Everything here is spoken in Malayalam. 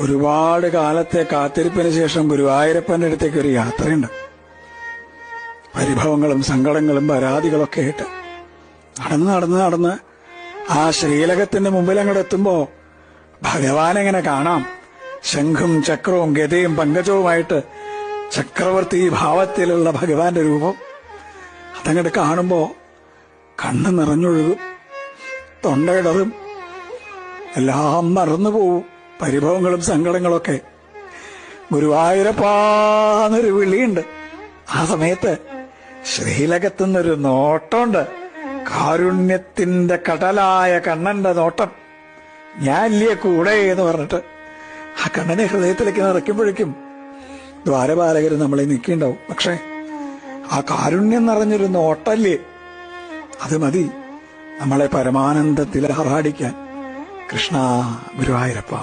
ഒരുപാട് കാലത്തെ കാത്തിരിപ്പിന് ശേഷം ഗുരുവായൂരപ്പന്റെ അടുത്തേക്ക് ഒരു യാത്രയുണ്ട്. പരിഭവങ്ങളും സങ്കടങ്ങളും പരാതികളൊക്കെ ആയിട്ട് നടന്ന് ആ ശ്രീലകത്തിന്റെ മുമ്പിൽ അങ്ങോട്ട് എത്തുമ്പോ ഭഗവാനെങ്ങനെ കാണാം. ശംഖും ചക്രവും ഗദയും പങ്കജവുമായിട്ട് ചക്രവർത്തി ഭാവത്തിലുള്ള ഭഗവാന്റെ രൂപം അതങ്ങോട്ട് കാണുമ്പോ കണ്ണ് നിറഞ്ഞൊഴുകും, തൊണ്ടയിടറും, എല്ലാം മറന്നുപോവും. പരിഭവങ്ങളും സങ്കടങ്ങളൊക്കെ. ഗുരുവായൂരപ്പാന്നൊരു വിളിയുണ്ട്. ആ സമയത്ത് ശ്രീലകത്തുനിന്നൊരു നോട്ടമുണ്ട്. കാരുണ്യത്തിന്റെ കടലായ കണ്ണന്റെ നോട്ടം. ഞാൻ ഇല്ലേ കൂടെ എന്ന് പറഞ്ഞിട്ട് ആ കണ്ണനെ ഹൃദയത്തിലേക്ക് നിറയ്ക്കുമ്പോഴേക്കും ദ്വാരപാലകർ നമ്മളെ നിൽക്കിണ്ടാവും. പക്ഷെ ആ കാരുണ്യം നിറഞ്ഞൊരു നോട്ടല്ലേ, അത് മതി നമ്മളെ പരമാനന്ദത്തിൽ ആറാടിക്കാൻ. കൃഷ്ണ ഗുരുവായൂരപ്പ.